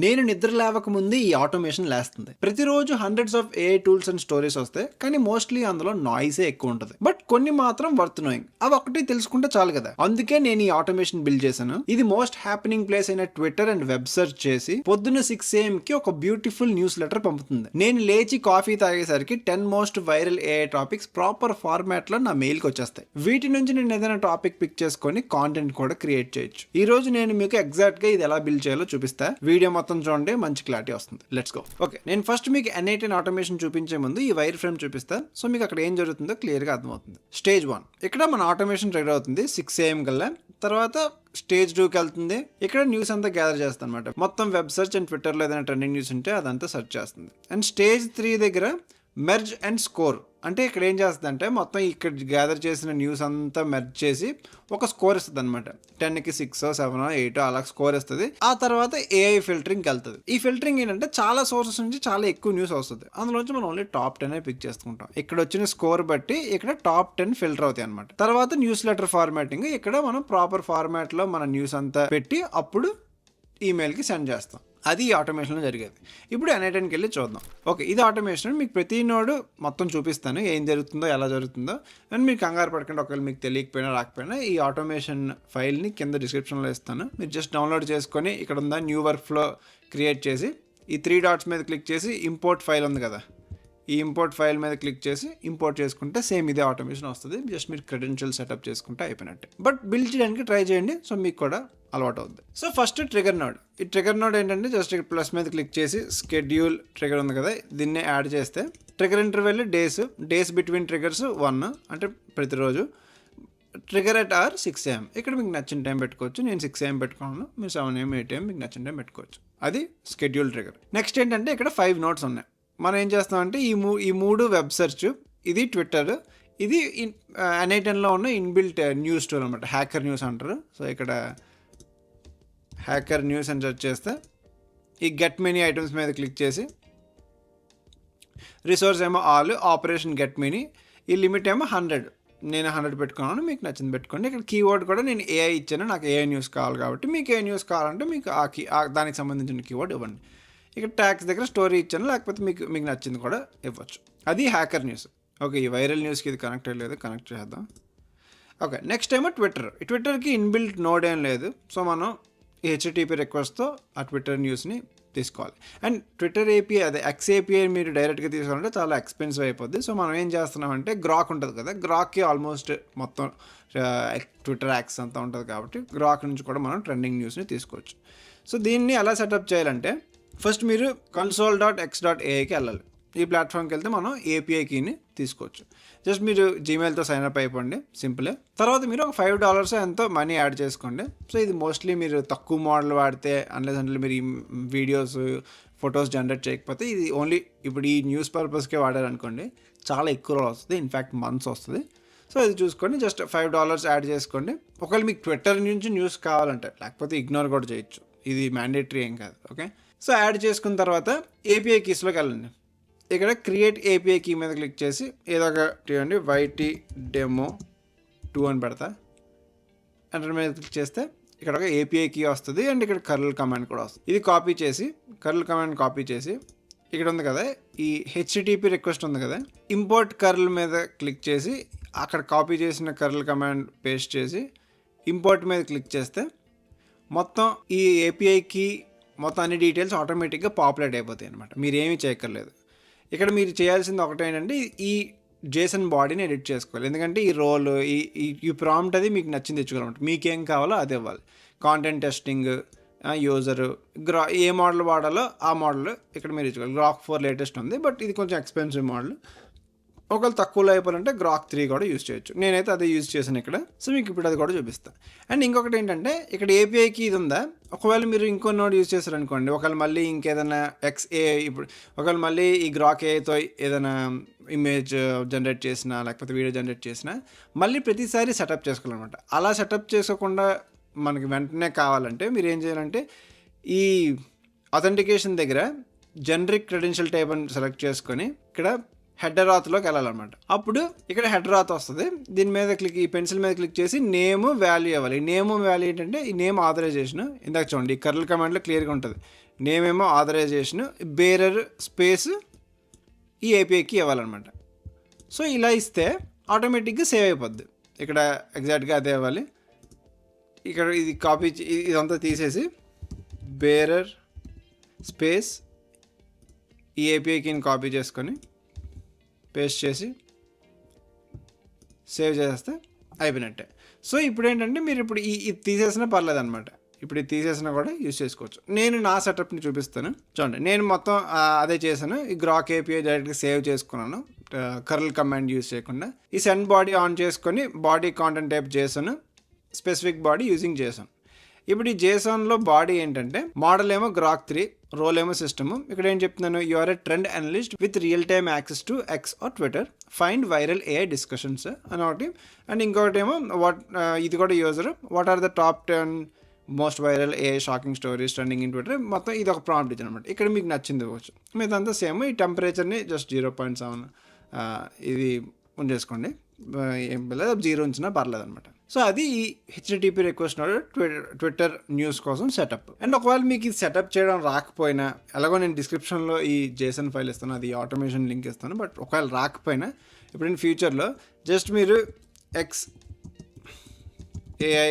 నేను నిద్ర లేవక ముందు ఈ ఆటోమేషన్ లేస్తుంది. ప్రతిరోజు hundreds of AI tools and stories వస్తాయి, కానీ మోస్ట్లీ అందులో నాయిసే ఎక్కువ ఉంటుంది. బట్ కొన్ని మాత్రం వర్త్ నోయింగ్. అవి ఒకటి తెలుసుకుంటే చాలు కదా. అందుకే నేను ఈ ఆటోమేషన్ బిల్డ్ చేశాను. ఇది మోస్ట్ హ్యాపెనింగ్ ప్లేస్ అయిన ట్విట్టర్ అండ్ వెబ్ సెర్చ్ చేసి పొద్దున్న 6 AM కి ఒక బ్యూటిఫుల్ న్యూస్ లెటర్ పంపుతుంది. నేను లేచి కాఫీ తాగేసరికి 10 most viral AI topics proper format లో నా మెయిల్ కి వచ్చేస్తాయి. వీటి నుంచి నేను ఏదైనా టాపిక్ పిక్ చేసుకొని కాంటెంట్ కూడా క్రియేట్ చేయొచ్చు. ఈ రోజు నేను మీకు ఎగ్జాక్ట్ గా ఇది ఎలా బిల్డ్ చేయాలో చూపిస్తా. వీడియో మొత్తం చూడండి, మంచి క్లారిటీ వస్తుంది. Let's go. ఓకే, నేను ఫస్ట్ మీకు N8N ఆటోమేషన్ చూపించే ముందు ఈ వైర్ ఫ్రేమ్ చూపిస్తా. సో మీకు అక్కడ ఏం జరుగుతుందో క్లియర్ గా అర్థమవుతుంది. స్టేజ్ 1 ఇక్కడ మన ఆటోమేషన్ రెడీ అవుతుంది 6 AM కల్లా. తర్వాత స్టేజ్ 2కి వెళ్తుంది. ఇక్కడ న్యూస్ అంతా గ్యాదర్ చేస్తుంది అనమాట. మొత్తం వెబ్ సెర్చ్ అండ్ ట్విట్టర్లో ఏదైనా ట్రెండింగ్ న్యూస్ ఉంటే అదంతా సెర్చ్ చేస్తుంది. అండ్ స్టేజ్ 3 దగ్గర మెర్జ్ అండ్ స్కోర్ అంటే ఇక్కడ ఏం చేస్తుంది అంటే మొత్తం ఇక్కడ గ్యాదర్ చేసిన న్యూస్ అంతా మెర్జ్ చేసి ఒక స్కోర్ ఇస్తుంది అనమాట. 10కి 6, 7, 8 అలా స్కోర్ ఇస్తుంది. ఆ తర్వాత ఏఐ ఫిల్టరింగ్కి వెళ్తుంది. ఈ ఫిల్టరింగ్ ఏంటంటే చాలా సోర్సెస్ నుంచి చాలా ఎక్కువ న్యూస్ వస్తుంది. అందులోంచి మనం ఓన్లీ టాప్ 10 పిక్ చేసుకుంటాం. ఇక్కడ వచ్చిన స్కోర్ బట్టి ఇక్కడ టాప్ 10 ఫిల్టర్ అవుతాయి అనమాట. తర్వాత న్యూస్ లెటర్ ఫార్మాటింగ్, ఇక్కడ మనం ప్రాపర్ ఫార్మాట్ లో మన న్యూస్ అంతా పెట్టి అప్పుడు ఈమెయిల్కి సెండ్ చేస్తాం. అది ఈ ఆటోమేషన్లో జరిగేది. ఇప్పుడు N8Nకి వెళ్ళి చూద్దాం. ఓకే, ఇది ఆటోమేషన్. మీకు ప్రతి నోడు మొత్తం చూపిస్తాను ఏం జరుగుతుందో, ఎలా జరుగుతుందో. అండ్ మీరు కంగారు పడకండి, ఒకవేళ మీకు తెలియకపోయినా రాకపోయినా ఈ ఆటోమేషన్ ఫైల్ని కింద డిస్క్రిప్షన్లో ఇస్తాను. మీరు జస్ట్ డౌన్లోడ్ చేసుకొని ఇక్కడ ఉందా న్యూ వర్క్ ఫ్లో క్రియేట్ చేసి ఈ 3 డాట్స్ మీద క్లిక్ చేసి ఇంపోర్ట్ ఫైల్ ఉంది కదా, ఈ ఇంపోర్ట్ ఫైల్ మీద క్లిక్ చేసి ఇంపోర్ట్ చేసుకుంటే సేమ్ ఇదే ఆటోమేషన్ వస్తుంది. జస్ట్ మీరు క్రెడెన్షియల్ సెటప్ చేసుకుంటే అయిపోయినట్టే. బట్ బిల్డ్ చేయడానికి ట్రై చేయండి, సో మీకు కూడా అలవాటు అవుతుంది. So first trigger node. ఈ ట్రిగర్ నోడ్ ఏంటంటే జస్ట్ ఇక్కడ ప్లస్ మీద క్లిక్ చేసి స్కెడ్యూల్ ట్రిగర్ ఉంది కదా, దీన్ని యాడ్ చేస్తే trigger interval days between triggers 1 అంటే ప్రతిరోజు. Trigger at our 6 AM. ఇక్కడ మీకు నచ్చిన టైం పెట్టుకోవచ్చు. నేను 6 AM పెట్టుకున్నాను, మీరు 7 AM 8 AM మీకు నచ్చిన టైం పెట్టుకోవచ్చు. అది స్కెడ్యూల్ ట్రిగర్. నెక్స్ట్ ఏంటంటే ఇక్కడ 5 నోట్స్ ఉన్నాయి. మనం ఏం చేస్తామంటే ఈ 3 వెబ్ సెర్చ్, ఇది ట్విట్టర్, ఇది N8Nలో ఉన్న ఇన్బిల్ట్ న్యూస్ టూల్ అనమాట. హ్యాకర్ న్యూస్ అంటారు. సో ఇక్కడ హ్యాకర్ న్యూస్ అని సెర్చ్ చేస్తే ఈ గెట్ మెనీ ఐటమ్స్ మీద క్లిక్ చేసి రిసోర్స్ ఏమో ఆల్, ఆపరేషన్ గెట్ మెనీ, ఈ లిమిట్ ఏమో 100. నేను 100 పెట్టుకున్నాను, మీకు నచ్చింది పెట్టుకోండి. ఇక్కడ కీవర్డ్ కూడా నేను ఏఐ ఇచ్చాను, నాకు ఏఐ న్యూస్ కావాలి కాబట్టి. మీకు ఏ న్యూస్ కావాలంటే మీకు దానికి సంబంధించిన కీవర్డ్ ఇవ్వండి. ఇక్కడ ట్యాక్స్ దగ్గర స్టోరీ ఇచ్చాను, లేకపోతే మీకు నచ్చింది కూడా ఇవ్వచ్చు. అది హ్యాకర్ న్యూస్. ఓకే, ఈ వైరల్ న్యూస్కి ఇది కనెక్ట్ అయ్యలేదు, కనెక్ట్ చేద్దాం. ఓకే, నెక్స్ట్ ఏమో ట్విట్టర్కి ఇన్బిల్ట్ నోడ్ ఏం లేదు. సో మనం ఈ HTTP రిక్వెస్ట్తో ఆ ట్విట్టర్ న్యూస్ని తీసుకోవాలి. అండ్ ట్విట్టర్ API, అదే XAPI మీరు డైరెక్ట్గా తీసుకోవాలంటే చాలా ఎక్స్పెన్సివ్ అయిపోద్ది. సో మనం ఏం చేస్తున్నామంటే గ్రాక్ ఉంటుంది కదా, గ్రాక్కి ఆల్మోస్ట్ మొత్తం ట్విట్టర్ యాక్స్ అంతా ఉంటుంది కాబట్టి గ్రాక్ నుంచి కూడా మనం ట్రెండింగ్ న్యూస్ని తీసుకోవచ్చు. సో దీన్ని ఎలా సెటప్ చేయాలంటే ఫస్ట్ మీరు console.x.ai వెళ్ళాలి. ఈ ప్లాట్ఫామ్కి వెళ్తే మనం API కీని తీసుకోవచ్చు. జస్ట్ మీరు జీమెయిల్తో సైన్అప్ అయిపోండి, సింపులే. తర్వాత మీరు ఒక $5 ఎంతో మనీ యాడ్ చేసుకోండి. సో ఇది మోస్ట్లీ మీరు తక్కువ మోడల్ వాడితే, అన్లెస్ అంటే మీరు ఈ వీడియోస్ ఫొటోస్ జనరేట్ చేయకపోతే, ఇది ఓన్లీ ఇప్పుడు ఈ న్యూస్ పర్పస్కే వాడారనుకోండి చాలా ఎక్కువ వస్తుంది, ఇన్ఫ్యాక్ట్ మంత్స్ వస్తుంది. సో ఇది చూసుకొని జస్ట్ $5 యాడ్ చేసుకోండి. ఒకవేళ మీకు ట్విట్టర్ నుంచి న్యూస్ కావాలంటే, లేకపోతే ఇగ్నోర్ కూడా చేయొచ్చు, ఇది మ్యాండేటరీ ఏం కాదు. ఓకే, సో యాడ్ చేసుకున్న తర్వాత API కీస్లోకి వెళ్ళండి. ఇక్కడ క్రియేట్ API కీ మీద క్లిక్ చేసి ఏదో ఒకటి ఇవ్వండి, YT డెమో 2 అని పెడతా. ఎంటర్ మీద క్లిక్ చేస్తే ఇక్కడ ఒక API కీ వస్తుంది. అండ్ ఇక్కడ కర్ల్ కమాండ్ కూడా వస్తుంది. ఇది కాపీ చేసి కర్ల్ కమాండ్ కాపీ చేసి ఇక్కడ ఉంది కదా, ఈ HTTP రిక్వెస్ట్ ఉంది కదా, ఇంపోర్ట్ కర్ల్ మీద క్లిక్ చేసి అక్కడ కాపీ చేసిన కర్ల్ కమాండ్ పేస్ట్ చేసి ఇంపోర్ట్ మీద క్లిక్ చేస్తే మొత్తం ఈ APIకి మొత్తం అన్ని డీటెయిల్స్ ఆటోమేటిక్గా పాపులేట్ అయిపోతాయి అనమాట. మీరు ఏమీ చేయక్కర్లేదు. ఇక్కడ మీరు చేయాల్సింది ఒకటి ఏంటంటే ఈ JSON బాడీని ఎడిట్ చేసుకోవాలి. ఎందుకంటే ఈ రోల్ ఈ ప్రాంప్ట్ అది మీకు నచ్చింది తెచ్చుకోవాలన్నమాట. మీకేం కావాలో అది ఇవ్వాలి. కాంటెంట్ టెస్టింగ్, యూజరు, ఏ మోడల్ వాడాలో ఆ మోడల్ ఇక్కడ మీరు ఇచ్చుకోవాలి. Grok 4 లేటెస్ట్ ఉంది, బట్ ఇది కొంచెం ఎక్స్పెన్సివ్ మోడల్. ఒకవేళ తక్కువలో అయిపోవాలంటే Grok 3 కూడా యూజ్ చేయొచ్చు. నేనైతే అదే యూజ్ చేశాను ఇక్కడ. సో మీకు ఇప్పుడు అది కూడా చూపిస్తాను. అండ్ ఇంకొకటి ఏంటంటే ఇక్కడ APIకి ఇది ఉందా, ఒకవేళ మీరు ఇంకో నోడ్ యూజ్ చేశారనుకోండి, ఒకవేళ మళ్ళీ ఇంకేదైనా XAI, ఇప్పుడు ఒకవేళ మళ్ళీ ఈ Grok AIతో ఏదైనా ఇమేజ్ జనరేట్ చేసినా లేకపోతే వీడియో జనరేట్ చేసినా మళ్ళీ ప్రతిసారి సెటప్ చేసుకోవాలన్నమాట. అలా సెటప్ చేసుకోకుండా మనకి వెంటనే కావాలంటే మీరు ఏం చేయాలంటే ఈ అథెంటికేషన్ దగ్గర జనరిక్ క్రెడెన్షియల్ టైప్ అని సెలెక్ట్ చేసుకొని ఇక్కడ హెడర్ ఆత్లోకి వెళ్ళాలన్నమాట. అప్పుడు ఇక్కడ హెడర్ ఆత్ వస్తుంది. దీని మీద ఈ పెన్సిల్ మీద క్లిక్ చేసి నేమ్ వాల్యూ ఇవ్వాలి. నేమ్ వాల్యూ ఏంటంటే ఈ నేమ్ ఆథరైజేషన్. ఇందాక చూడండి ఈ కర్ల్ కమాండ్లో క్లియర్గా ఉంటుంది. నేమ్ ఏమో ఆథరైజేషన్, బేరర్ స్పేస్ ఈ ఏపీఐకి ఇవ్వాలన్నమాట. సో ఇలా ఇస్తే ఆటోమేటిక్గా సేవ్ అయిపోద్ది. ఇక్కడ ఎగ్జాక్ట్గా అదే ఇవ్వాలి. ఇక్కడ ఇది కాపీ ఇదంతా తీసేసి బేరర్ స్పేస్ ఈ ఏపీఐకి కాపీ చేసుకొని పేస్ట్ చేసి సేవ్ చేస్తే అయిపోయినట్టే. సో ఇప్పుడు ఏంటంటే మీరు ఇప్పుడు ఇది తీసేసినా పర్లేదు అనమాట. ఇప్పుడు ఇది తీసేసినా కూడా యూజ్ చేసుకోవచ్చు. నేను నా సెటప్ని చూపిస్తాను చూడండి. నేను మొత్తం అదే చేశాను. ఈ గ్రాక్ ఏపీఐ డైరెక్ట్గా సేవ్ చేసుకున్నాను కర్ల్ కమాండ్ యూజ్ చేయకుండా. ఈ సెండ్ బాడీ ఆన్ చేసుకొని బాడీ కాంటెంట్ టైప్ చేశాను, స్పెసిఫిక్ బాడీ యూజింగ్ జేసన్. ఇప్పుడు ఈ జేసన్లో బాడీ ఏంటంటే మోడల్ ఏమో గ్రాక్ 3, రోల్ ఏమో సిస్టమ్. ఇక్కడ ఏం చెప్తున్నాను, you are a trend analyst with real time access to X or Twitter, find viral AI discussions అని ఒకటి. అండ్ ఇంకొకటి ఏమో ఇది కూడా user, what are the top 10 most viral AI shocking stories trending in Twitter. మొత్తం ఇది ఒక prompt ఇచ్చాను అనమాట. ఇక్కడ మీకు నచ్చింది ఇవ్వచ్చు. మీదంతా సేమ్. ఈ టెంపరేచర్ని జస్ట్ 0.7 ఇది ఉంచేసుకోండి, ఏం లేదు 0 ఉంచినా పర్లేదు అనమాట. సో అది ఈ హెచ్టిటిపి రిక్వెస్ట్ ట్విట్టర్ న్యూస్ కోసం సెటప్. అండ్ ఒకవేళ మీకు ఇది సెటప్ చేయడం రాకపోయినా, ఎలాగో నేను డిస్క్రిప్షన్లో ఈ జేసన్ ఫైల్ ఇస్తాను, అది ఆటోమేషన్ లింక్ ఇస్తాను. బట్ ఒకవేళ రాకపోయినా ఇప్పుడు నేను ఫ్యూచర్లో జస్ట్ మీరు ఎక్స్ ఏఐ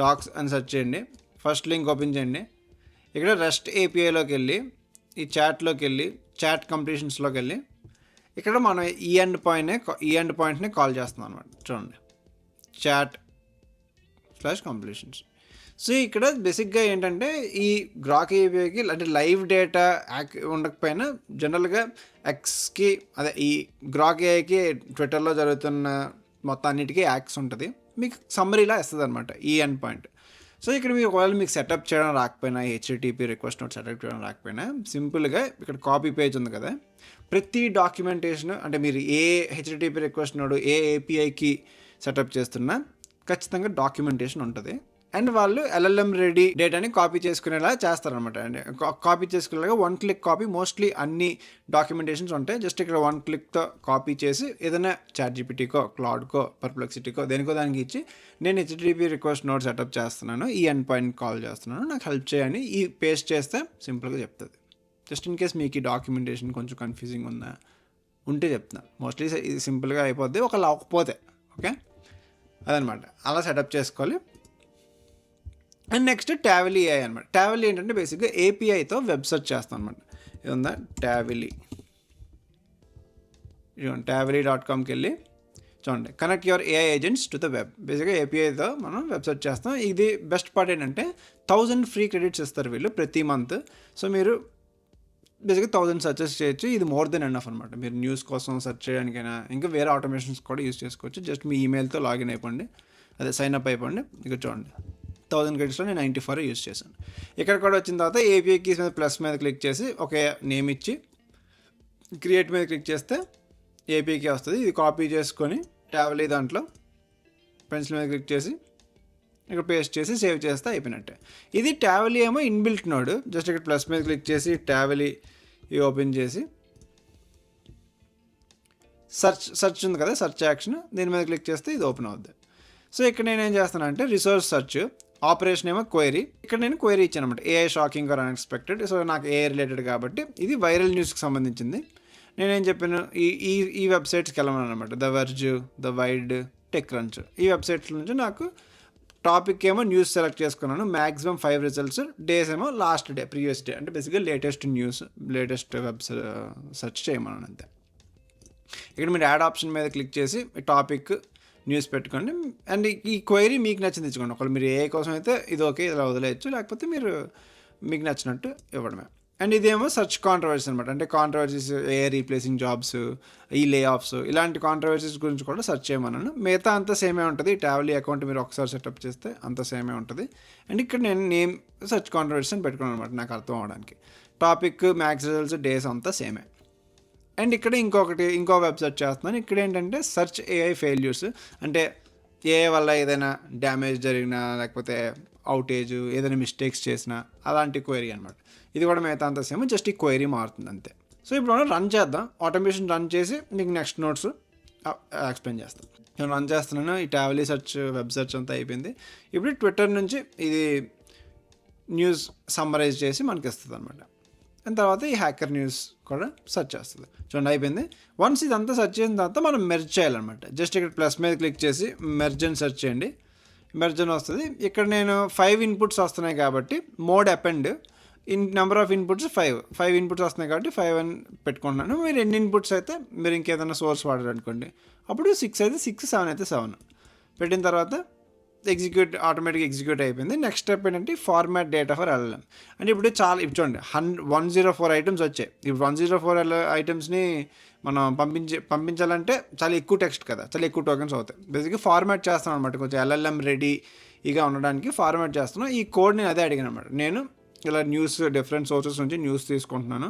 డాక్స్ అని సెర్చ్ చేయండి, ఫస్ట్ లింక్ ఓపెన్ చేయండి. ఇక్కడ రెస్ట్ ఏపీఐలోకి వెళ్ళి ఈ చాట్లోకి వెళ్ళి చాట్ కంప్లీషన్స్లోకి వెళ్ళి ఇక్కడ మనం ఈ ఎండ్ పాయింట్ని కాల్ చేస్తున్నాం అనమాట. చూడండి, chat/completions. సో ఇక్కడ బేసిక్గా ఏంటంటే ఈ గ్రాక్ ఏపీఐకి అంటే లైవ్ డేటా ఉండకపోయినా జనరల్గా ఎక్స్కి అదే ఈ గ్రాక్ ఏఐకి ట్విట్టర్లో జరుగుతున్న మొత్తం అన్నిటికీ యాక్స్ ఉంటుంది, మీకు సమ్మరీలా ఇస్తుంది అనమాట ఈ ఎండ్ పాయింట్. సో ఇక్కడ మీకు ఒకవేళ మీకు సెటప్ చేయడం రాకపోయినా, హెచ్టిటిపి రిక్వెస్ట్ నోట్ సెటప్ చేయడం రాకపోయినా సింపుల్గా ఇక్కడ కాపీ పేజ్ ఉంది కదా, ప్రతి డాక్యుమెంటేషన్ అంటే మీరు ఏ హెచ్టిటిపి రిక్వెస్ట్ నోడు ఏ ఏపీఐకి సెటప్ చేస్తున్నా ఖచ్చితంగా డాక్యుమెంటేషన్ ఉంటుంది. అండ్ వాళ్ళు ఎల్ఎల్ఎం రెడీ డేటాని కాపీ చేసుకునేలా చేస్తారనమాట. అండ్ కాపీ చేసుకునేలాగా 1 క్లిక్ కాపీ మోస్ట్లీ అన్ని డాక్యుమెంటేషన్స్ ఉంటాయి. జస్ట్ ఇక్కడ 1 క్లిక్తో కాపీ చేసి ఏదైనా చాట్‌జిపిటికో, క్లౌడ్కో, పర్ప్లెక్సిటీకో దేనికో దానికి ఇచ్చి నేను హెచ్టిటిపి రిక్వెస్ట్ నోట్ సెటప్ చేస్తున్నాను, ఈ ఎండ్ పాయింట్ కాల్ చేస్తున్నాను, నాకు హెల్ప్ చేయని ఈ పేస్ట్ చేస్తే సింపుల్గా చెప్తుంది. జస్ట్ ఇన్ కేస్ మీకు ఈ డాక్యుమెంటేషన్ కొంచెం కన్ఫ్యూజింగ్ ఉంటే చెప్తున్నాను. మోస్ట్లీ ఇది సింపుల్గా అయిపోద్ది ఒక లేకపోతే. ఓకే, అదనమాట. అలా సెటప్ చేసుకోవాలి. అండ్ నెక్స్ట్ ట్యావెలీ ఏఐ అనమాట. ట్యావెలీ ఏంటంటే బేసిక్గా ఏపీఐతో వెబ్ సెర్చ్ చేస్తాం అనమాట. ఇది ఉందా ట్యావెలీ, ట్యావెలీ.comకి వెళ్ళి చూడండి, connect your AI agents to the web. బేసిక్గా ఏపీఐతో మనం వెబ్ సెర్చ్ చేస్తాం. ఇది బెస్ట్ పార్ట్ ఏంటంటే 1000 ఫ్రీ క్రెడిట్స్ ఇస్తారు వీళ్ళు ప్రతి మంత్. సో మీరు బేసిక్గా 1000 సెర్చెస్ చేయొచ్చు. ఇది మోర్ దెన్ ఎనఫ్ అనమాట. మీరు న్యూస్ కోసం సెర్చ్ చేయడానికైనా ఇంకా వేరే ఆటోమేషన్స్ కూడా యూజ్ చేసుకోవచ్చు. జస్ట్ మీ ఈమెయిల్తో లాగిన్ అయిపోండి, అదే సైన్ అప్ అయిపోండి. ఇక చూడండి 1000 క్రెడిట్స్లో నేను 94 యూజ్ చేశాను. ఇక్కడ కూడా వచ్చిన తర్వాత ఏపీఐ కీస్ మీద ప్లస్ మీద క్లిక్ చేసి ఒకే నేమ్ ఇచ్చి క్రియేట్ మీద క్లిక్ చేస్తే ఏపీఐకి వస్తుంది. ఇది కాపీ చేసుకొని ట్యావెలీ దాంట్లో పెన్సిల్ మీద క్లిక్ చేసి ఇక్కడ పేస్ట్ చేసి సేవ్ చేస్తే అయిపోయినట్టే. ఇది ట్యావెలీ ఏమో ఇన్బిల్ట్ నోడ్. జస్ట్ ఇక్కడ ప్లస్ మీద క్లిక్ చేసి ట్యావెలీ ఓపెన్ చేసి సెర్చ్ ఉంది కదా, సెర్చ్ యాక్షన్, దీని మీద క్లిక్ చేస్తే ఇది ఓపెన్ అవుద్ది. సో ఇక్కడ నేను ఏం చేస్తాను అంటే రిసోర్స్ సెర్చ్, ఆపరేషన్ ఏమో క్వైరీ. ఇక్కడ నేను క్వైరీ ఇచ్చాను అనమాట, AI shocking or unexpected. So నాకు ఏఐ రిలేటెడ్ కాబట్టి ఇది వైరల్ న్యూస్కి సంబంధించింది. నేనేం చెప్పాను, ఈ వెబ్సైట్స్కి వెళ్ళమని అనమాట. The Verge, the Wired, TechCrunch, ఈ వెబ్సైట్స్ నుంచి నాకు టాపిక్ ఏమో న్యూస్ సెలెక్ట్ చేసుకున్నాను. మ్యాక్సిమం 5 రిజల్ట్స్, డేస్ ఏమో లాస్ట్ డే, ప్రీవియస్ డే, అంటే బేసిక్గా latest news, latest web search చేయమన్నాను అంతే. ఇక్కడ మీరు యాడ్ ఆప్షన్ మీద క్లిక్ చేసి టాపిక్ న్యూస్ పెట్టుకోండి. అండ్ ఈ క్వైరీ మీకు నచ్చింది ఇచ్చుకోండి. ఒకవేళ మీరు ఏ కోసం అయితే ఇది ఓకే ఇలా వదిలేయచ్చు, లేకపోతే మీరు మీకు నచ్చినట్టు ఇవ్వడమే. అండ్ ఇదేమో సర్చ్ కాంట్రవర్సీస్ అనమాట. అంటే కాంట్రవర్సీస్, ఏ రీప్లేసింగ్ జాబ్స్, ఈ లే ఆఫ్స్, ఇలాంటి కాంట్రవర్సీస్ గురించి కూడా సెర్చ్ చేయమన్నాను. మిగతా అంతా సేమే ఉంటుంది. ట్యావెలీ అకౌంట్ మీరు ఒకసారి సెటప్ చేస్తే అంత సేమే ఉంటుంది. అండ్ ఇక్కడ నేను నేమ్ సర్చ్ కాంట్రవర్సీస్ అని పెట్టుకున్నాను అనమాట, నాకు అర్థం అవడానికి. టాపిక్, మ్యాక్స్ రిజల్ట్స్, డేస్ అంతా సేమే. అండ్ ఇక్కడ ఇంకో వెబ్ సెర్చ్ చేస్తున్నాను. ఇక్కడ ఏంటంటే సెర్చ్ ఏఐ ఫెయిల్యూర్స్, అంటే ఏఐ వల్ల ఏదైనా డ్యామేజ్ జరిగినా, లేకపోతే అవుటేజ్, ఏదైనా మిస్టేక్స్ చేసినా, అలాంటి క్వైరీ అనమాట. ఇది కూడా మిగతా అంతా సేమ్, జస్ట్ ఈ క్వైరీ మారుతుంది అంతే. సో ఇప్పుడు మనం రన్ చేద్దాం. ఆటోమేషన్ రన్ చేసి మీకు నెక్స్ట్ నోట్స్ ఎక్స్ప్లెయిన్ చేస్తాను. నేను రన్ చేస్తున్నాను. ఈ ట్యావెలీ సెర్చ్, వెబ్ సెర్చ్ అంతా అయిపోయింది. ఇప్పుడు ట్విట్టర్ నుంచి ఇది న్యూస్ సమ్మరైజ్ చేసి మనకి ఇస్తుంది అనమాట. అండ్ తర్వాత ఈ హ్యాకర్ న్యూస్ కూడా సెర్చ్ చేస్తుంది. చూడండి అయిపోయింది. వన్స్ ఇదంతా సెర్చ్ చేసిన తర్వాత మనం మెర్జ్ చేయాలన్నమాట. జస్ట్ ఇక్కడ ప్లస్ మీద క్లిక్ చేసి మెర్జ్ అని సెర్చ్ చేయండి. మెర్జ్ అని వస్తుంది. ఇక్కడ నేను 5 ఇన్పుట్స్ వస్తున్నాయి కాబట్టి mode append number of inputs 5 inputs వస్తున్నాయి కాబట్టి 5 అని పెట్టుకుంటున్నాను. మీరు ఎన్ని ఇన్పుట్స్ అయితే మీరు ఇంకేదైనా సోర్స్ వాడారు అనుకోండి, అప్పుడు 6 అయితే 6, 7 అయితే 7 పెట్టిన తర్వాత ఆటోమేటిక్ ఎగ్జిక్యూట్ అయిపోయింది. నెక్స్ట్ స్టెప్ ఏంటంటే ఫార్మాట్ డేటా ఫర్ LLM. అంటే ఇప్పుడు ఇప్పుడు చూడండి 104 ఐటమ్స్ వచ్చాయి. ఇప్పుడు 104 ఐటమ్స్ని మనం పంపించాలంటే చాలా ఎక్కువ టెక్స్ట్ కదా, చాలా ఎక్కువ టోకెన్స్ అవుతాయి. బేసిక్గా ఫార్మాట్ చేస్తాను అనమాట. కొంచెం LLM రెడీగా ఉండడానికి ఫార్మాట్ చేస్తున్నాను. ఈ కోడ్ నేను అదే అడిగాను అనమాట. నేను ఇలా డిఫరెంట్ సోర్సెస్ నుంచి న్యూస్ తీసుకుంటున్నాను,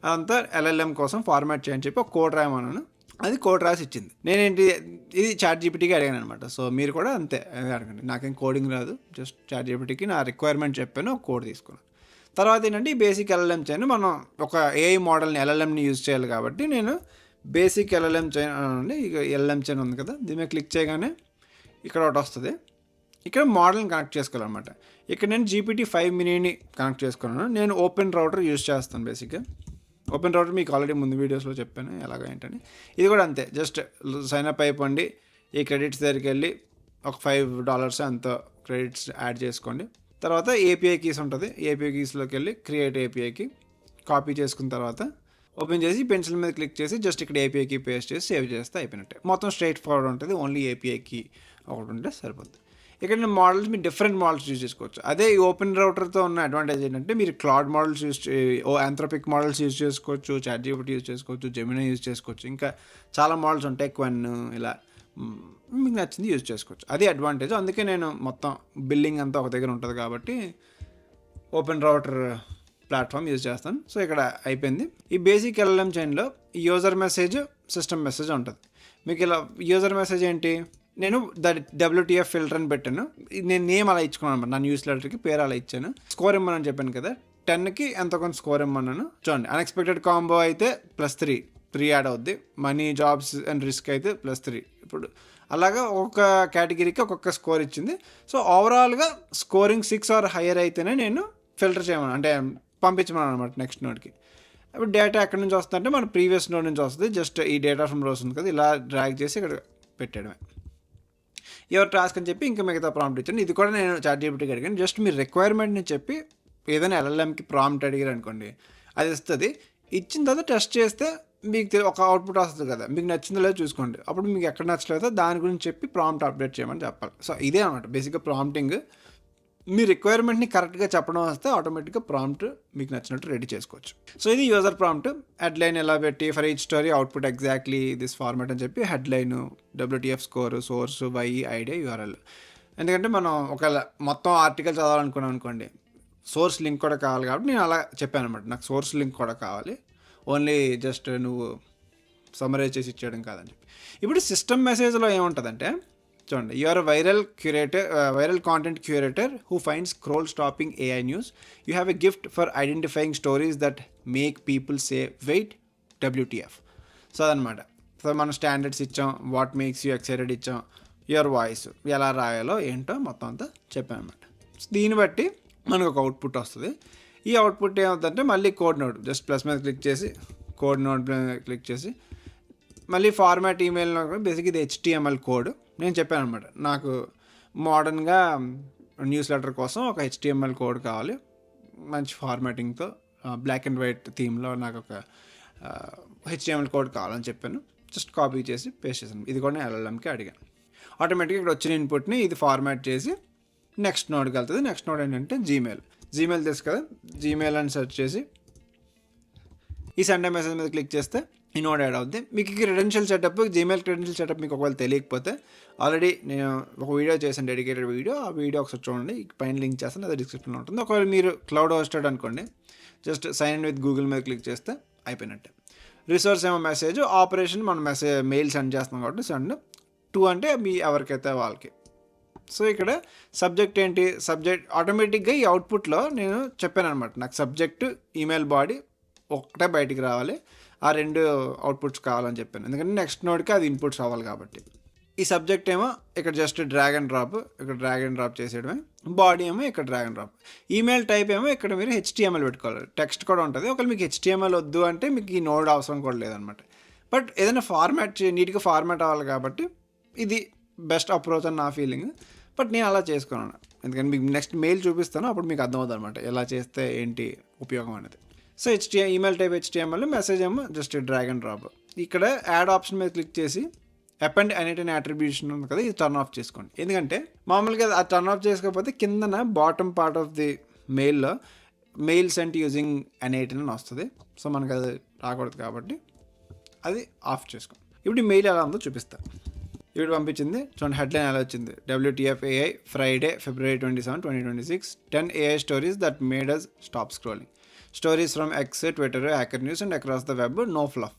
అదంతా LLM కోసం ఫార్మాట్ చేయని చెప్పి ఒక కోడ్ రాయమన్నాను. అది కోడ్ రాసి ఇచ్చింది. నేనేంటి ఇది ChatGPTకి అడిగాను అనమాట. సో మీరు కూడా అంతే అడగండి. నాకేం కోడింగ్ రాదు, జస్ట్ ChatGPTకి నా రిక్వైర్మెంట్ చెప్పాను, ఒక కోడ్ తీసుకున్నాను. తర్వాత ఏంటంటే ఈ బేసిక్ LLM చైన్ మనం ఒక AI మోడల్ని LLMని యూజ్ చేయాలి కాబట్టి నేను బేసిక్ LLM చైన్ అండి, ఇక LLM చైన్ ఉంది కదా, దీని మీద క్లిక్ చేయగానే ఇక్కడ ఒకటి వస్తుంది. ఇక్కడ మోడల్ని కనెక్ట్ చేసుకోవాలన్నమాట. ఇక్కడ నేను GPT-5 మినీని కనెక్ట్ చేసుకున్నాను. నేను ఓపెన్ రౌటర్ యూజ్ చేస్తాను. బేసిక్గా ఓపెన్ రౌటర్ మీకు ఆల్రెడీ ముందు వీడియోస్లో చెప్పాను ఎలాగ ఏంటని. ఇది కూడా అంతే, జస్ట్ సైన్అప్ అయిపోండి. ఈ క్రెడిట్స్ దగ్గరికి వెళ్ళి ఒక $5 అంత క్రెడిట్స్ యాడ్ చేసుకోండి. తర్వాత API కీస్ ఉంటుంది. API కీస్లోకి వెళ్ళి క్రియేట్ APIకి కాపీ చేసుకున్న తర్వాత ఓపెన్ చేసి పెన్సిల్ మీద క్లిక్ చేసి జస్ట్ ఇక్కడ API కీ పేస్ట్ చేసి సేవ్ చేస్తే అయిపోయినట్టే. మొత్తం స్ట్రైట్ ఫార్వర్డ్ ఉంటుంది. ఓన్లీ API కీ ఒకటి ఉంటే సరిపోతుంది. ఇక్కడ నేను మోడల్స్ మీరు డిఫరెంట్ మోడల్స్ యూజ్ చేసుకోవచ్చు. అదే ఈ ఓపెన్ రౌటర్తో ఉన్న అడ్వాంటేజ్ ఏంటంటే మీరు cloud models Anthropic models use చేసుకోవచ్చు, ChatGPT యూజ్ చేసుకోవచ్చు, జెమినీ యూజ్ చేసుకోవచ్చు, ఇంకా చాలా మోడల్స్ ఉంటాయి. క్వెన్ ఇలా మీకు నచ్చింది యూజ్ చేసుకోవచ్చు. అది అడ్వాంటేజ్. అందుకే నేను మొత్తం బిల్లింగ్ అంతా ఒక దగ్గర ఉంటుంది కాబట్టి ఓపెన్ రౌటర్ ప్లాట్ఫామ్ యూజ్ చేస్తాను. సో ఇక్కడ అయిపోయింది. ఈ బేసిక్ LLM చైన్లో యూజర్ మెసేజ్, సిస్టమ్ మెసేజ్ ఉంటుంది. మీకు ఇలా యూజర్ మెసేజ్ ఏంటి, నేను WTF ఫిల్టర్ అని పెట్టాను. నేను నేమ్ అలా ఇచ్చుకున్నాను అనమాట. నా న్యూస్ లెటర్కి పేరు అలా ఇచ్చాను. స్కోర్ ఇమ్మని చెప్పాను కదా, 10కి ఎంతో కొంత స్కోర్ ఇమ్మన్నాను. చూడండి అన్ఎక్స్పెక్టెడ్ కాంబో అయితే +3 యాడ్ అవుద్ది. మనీ, జాబ్స్ అండ్ రిస్క్ అయితే +3. ఇప్పుడు అలాగా ఒక్కొక్క కేటగిరీకి ఒక్కొక్క స్కోర్ ఇచ్చింది. సో ఓవరాల్గా స్కోరింగ్ 6 ఆర్ హయ్యర్ అయితేనే నేను ఫిల్టర్ చేయమను, అంటే పంపించమను అనమాట నెక్స్ట్ నోడ్కి. ఇప్పుడు డేటా ఎక్కడి నుంచి వస్తుందంటే మన ప్రీవియస్ నోడ్ నుంచి వస్తుంది. జస్ట్ ఈ డేటా ఫ్రమ్ రోస్ ఉంది కదా, ఇలా డ్రాగ్ చేసి ఇక్కడ పెట్టడమే. ఎవరు టాస్క్ అని చెప్పి ఇంకా మిగతా ప్రాంప్ట్ ఇచ్చాను. ఇది కూడా నేను ChatGPTకి అడిగాను. జస్ట్ మీరు రిక్వైర్మెంట్ని చెప్పి ఏదైనా LLMకి ప్రాంప్ట్ అడిగారు అనుకోండి, అది ఇస్తుంది. ఇచ్చిన తర్వాత టెస్ట్ చేస్తే మీకు ఒక అవుట్పుట్ వస్తుంది కదా, మీకు నచ్చిందో లేదో చూసుకోండి. అప్పుడు మీకు ఎక్కడ నచ్చలేదో దాని గురించి చెప్పి ప్రాంప్ట్ అప్డేట్ చేయమని చెప్పాలి. సో ఇదే అనమాట బేసిక్గా ప్రాంప్టింగ్. మీ రిక్వైర్మెంట్ని కరెక్ట్గా చెప్పడం వస్తే ఆటోమేటిక్గా ప్రాంప్ట్ మీకు నచ్చినట్టు రెడీ చేసుకోవచ్చు. సో ఇది యూజర్ ప్రాంప్ట్. హెడ్లైన్ ఎలా పెట్టి for each story output exactly this format అని చెప్పి headline, WTF score, source, why, idea, URL. ఎందుకంటే మనం ఒకవేళ మొత్తం ఆర్టికల్ చదవాలనుకున్నాం అనుకోండి, సోర్స్ లింక్ కూడా కావాలి కాబట్టి నేను అలా చెప్పాను అనమాట. నాకు సోర్స్ లింక్ కూడా కావాలి, ఓన్లీ జస్ట్ నువ్వు సమ్మరైజ్ చేసి ఇచ్చేయడం కాదని చెప్పి. ఇప్పుడు సిస్టమ్ మెసేజ్లో ఏముంటుందంటే చూడండి, you are viral content curator who finds scroll stopping AI news. You have a gift for identifying stories that make people say wait WTF. So అదనమాట. సో మనం స్టాండర్డ్స్ ఇచ్చాం, వాట్ మేక్స్ యూ ఎక్సైటెడ్ ఇచ్చాం, your voice ఎలా రాయాలో ఏంటో మొత్తం అంతా చెప్పాను అనమాట. దీన్ని బట్టి మనకు ఒక అవుట్పుట్ వస్తుంది. ఈ అవుట్పుట్ ఏమవుతుందంటే మళ్ళీ కోడ్ నోడ్, జస్ట్ ప్లస్ మీద క్లిక్ చేసి కోడ్ నోడ్ క్లిక్ చేసి మళ్ళీ ఫార్మాట్ ఈమెయిల్లో బేసిక్ ఇది HTML కోడ్. నేను చెప్పాను అనమాట, నాకు మోడర్న్గా న్యూస్ లెటర్ కోసం ఒక HTML కోడ్ కావాలి మంచి ఫార్మాటింగ్తో, బ్లాక్ అండ్ వైట్ థీమ్లో నాకు ఒక HTML కోడ్ కావాలని చెప్పాను. జస్ట్ కాపీ చేసి పేస్ట్ చేశాను. ఇది కూడా నేను LLMకి అడిగాను. ఆటోమేటిక్గా ఇక్కడ వచ్చిన ఇన్పుట్ని ఇది ఫార్మాట్ చేసి నెక్స్ట్ నోడ్కి వెళ్తుంది. నెక్స్ట్ నోడ్ ఏంటంటే జీమెయిల్ తెలుసు కదా, జీమెయిల్ అని సెర్చ్ చేసి ఈ సెండ్ మెసేజ్ మీద క్లిక్ చేస్తే ఈ నోడ్ యాడ్ అవుద్ది. మీకు credential setup, Gmail credential setup మీకు ఒకవేళ తెలియకపోతే ఆల్రెడీ నేను ఒక వీడియో చేశాను, డెడికేటెడ్ వీడియో. ఆ వీడియో ఒకసారి చూడండి, పైన లింక్ చేస్తాను, అదే డిస్క్రిప్షన్లో ఉంటుంది. ఒకవేళ మీరు క్లౌడ్ హోస్టెడ్ అనుకోండి, just sign in with Google మీద క్లిక్ చేస్తే అయిపోయినట్టే. రిసోర్స్ ఏమో మెసేజ్, ఆపరేషన్ మనం మెయిల్ సెండ్ చేస్తున్నాం కాబట్టి సెండ్ టు అంటే మీ ఎవరికైతే వాళ్ళకి. సో ఇక్కడ సబ్జెక్ట్ ఏంటి, సబ్జెక్ట్ ఆటోమేటిక్గా ఈ అవుట్పుట్లో నేను చెప్పాను అనమాట, నాకు సబ్జెక్టు, ఈమెయిల్ బాడీ ఒకటే బయటికి రావాలి, ఆ 2 అవుట్పుట్స్ కావాలని చెప్పాను. ఎందుకంటే నెక్స్ట్ నోడ్కి అది ఇన్పుట్స్ అవ్వాలి కాబట్టి. ఈ సబ్జెక్ట్ ఏమో ఇక్కడ జస్ట్ డ్రాగ్ అండ్ డ్రాప్ చేసేయడమే. బాడీ ఏమో ఇక్కడ drag and drop. Email type ఏమో ఇక్కడ మీరు HTML పెట్టుకోవాలి. టెక్స్ట్ కూడా ఉంటుంది. ఒకవేళ మీకు HTML వద్దు అంటే మీకు ఈ నోడ్ అవసరం కూడా లేదనమాట. బట్ ఏదైనా నీట్గా ఫార్మాట్ అవ్వాలి కాబట్టి ఇది బెస్ట్ అప్రోచ్ అని నా ఫీలింగ్. బట్ నేను అలా చేసుకున్నాను, ఎందుకంటే మీకు నెక్స్ట్ మెయిల్ చూపిస్తాను, అప్పుడు మీకు అర్థమవుతుంది అనమాట ఎలా చేస్తే ఏంటి ఉపయోగం అనేది. So email type HTML, message ఏమో జస్ట్ డ్రాగ్ అండ్ డ్రాప్. ఇక్కడ యాడ్ ఆప్షన్ మీద క్లిక్ చేసి అపెండ్ అనేటివ్ అట్రిబ్యూషన్ ఉంది కదా, ఇది టర్న్ ఆఫ్ చేసుకోండి. ఎందుకంటే మామూలుగా అది టర్న్ ఆఫ్ చేసుకోకపోతే కిందన బాటమ్ పార్ట్ ఆఫ్ ది మెయిల్లో మెయిల్ సెంట్ యూజింగ్ అనేటివ్ అని వస్తుంది. సో మనకు అది రాకూడదు కాబట్టి అది ఆఫ్ చేసుకోండి. ఇప్పుడు ఈ మెయిల్ ఎలా ఉందో చూపిస్తాను. ఇప్పుడు పంపించింది చూడండి, హెడ్లైన్ ఎలా వచ్చింది, WTF AI Friday February 27, 2026 10 AI stories that made us stop scrolling. Stories from X, Twitter, Hacker News and across the web, no fluff.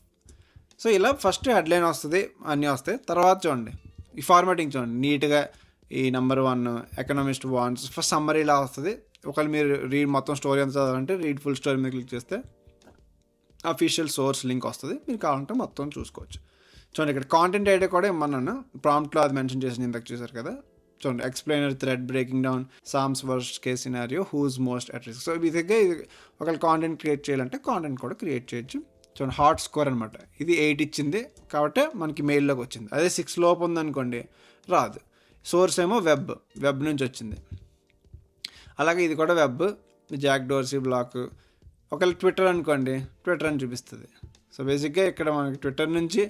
So ఇలా ఫస్ట్ హెడ్లైన్ వస్తుంది, అన్నీ వస్తాయి. తర్వాత చూడండి ఈ ఫార్మాటింగ్ చూడండి, నీట్గా ఈ number 1 economist warns first summary ఇలా వస్తుంది. ఒకవేళ మీరు మొత్తం స్టోరీ ఎంత చదవాలంటే రీడ్ ఫుల్ స్టోరీ మీద క్లిక్ చేస్తే అఫీషియల్ సోర్స్ లింక్ వస్తుంది, మీరు కావాలంటే మొత్తం చూసుకోవచ్చు. చూడండి ఇక్కడ కాంటెంట్ ఐడియా కూడా ఇమ్మన్నాను, ప్రాంప్ట్లో అది మెన్షన్ చేసి ఇందాక చూసారు కదా. చూడండి explainer thread breaking down Sam's worst case scenario who's most at risk. So ఇది ఒకవేళ కాంటెంట్ క్రియేట్ చేయాలంటే కాంటెంట్ కూడా క్రియేట్ చేయొచ్చు. చూడండి హాట్ స్కోర్ అనమాట, ఇది 8 ఇచ్చింది కాబట్టి మనకి మెయిల్లోకి వచ్చింది. అదే 6 లోపు ఉందనుకోండి రాదు. సోర్స్ ఏమో వెబ్ నుంచి వచ్చింది. అలాగే ఇది కూడా వెబ్, జాక్ డోర్సీ బ్లాక్. ఒకవేళ ట్విట్టర్ అనుకోండి, ట్విట్టర్ అని చూపిస్తుంది. సో బేసిక్గా ఇక్కడ మనకి ట్విట్టర్ నుంచి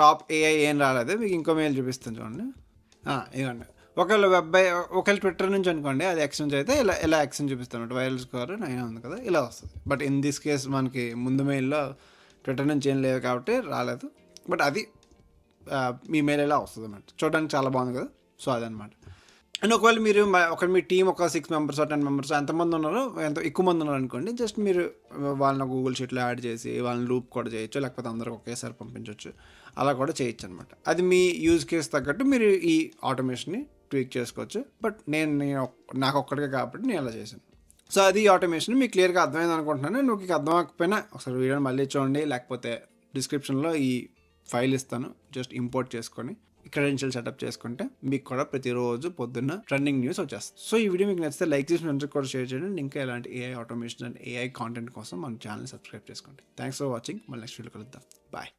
టాప్ AI ఏం రాలేదు, మీకు ఇంకో మెయిల్ చూపిస్తుంది చూడండి. ఇవ్వండి ఒకవేళ ట్విట్టర్ నుంచి అనుకోండి, అది X నుంచి అయితే ఇలా X అని చూపిస్తాను, వైరల్ స్కోర్ 9 ఉంది కదా, ఇలా వస్తుంది. బట్ ఇన్ దిస్ కేస్ మనకి ముందు మెయిల్లో ట్విట్టర్ నుంచి ఏం లేవు కాబట్టి రాలేదు. బట్ అది మీ మెయిల్ ఇలా వస్తుంది అన్నమాట. చూడడానికి చాలా బాగుంది కదా. సో అదనమాట. అండ్ ఒకవేళ మీ టీం ఒక 6 మెంబర్స్ 10 మెంబర్స్ ఎంతమంది ఉన్నారో, ఎంత ఎక్కువ మంది ఉన్నారు అనుకోండి, జస్ట్ మీరు వాళ్ళని గూగుల్ షీట్లో యాడ్ చేసి వాళ్ళని లూప్ కూడా చేయొచ్చు, లేకపోతే అందరికి ఒకేసారి పంపించవచ్చు, అలా కూడా చేయొచ్చు అనమాట. అది మీ యూజ్ కేస్ తగ్గట్టు మీరు ఈ ఆటోమేషన్ని ట్వీక్ చేసుకోవచ్చు. బట్ నాకు ఒక్కడికే కాబట్టి నేను అలా చేశాను. సో అది ఆటోమేషన్ మీకు క్లియర్గా అర్థమైంది అనుకుంటున్నాను. మీకు అర్థం అవ్వకపోయినా ఒకసారి వీడియోని మళ్ళీ చూడండి, లేకపోతే డిస్క్రిప్షన్లో ఈ ఫైల్ ఇస్తాను, జస్ట్ ఇంపోర్ట్ చేసుకొని క్రెడెన్షియల్ సెటప్ చేసుకుంటే మీకు కూడా ప్రతిరోజు పొద్దున్న ట్రెండింగ్ న్యూస్ వచ్చేస్తుంది. సో ఈ వీడియో మీకు నచ్చితే లైక్ చేసి ఫ్రెండ్స్కి కూడా షేర్ చేయండి. ఇంకా ఇలాంటి AI automation and AI content కోసం మన ఛానల్ సబ్స్క్రైబ్ చేసుకోండి. Thanks for watching. మళ్ళీ నెక్స్ట్ వీడియో కలుద్దాం. బాయ్.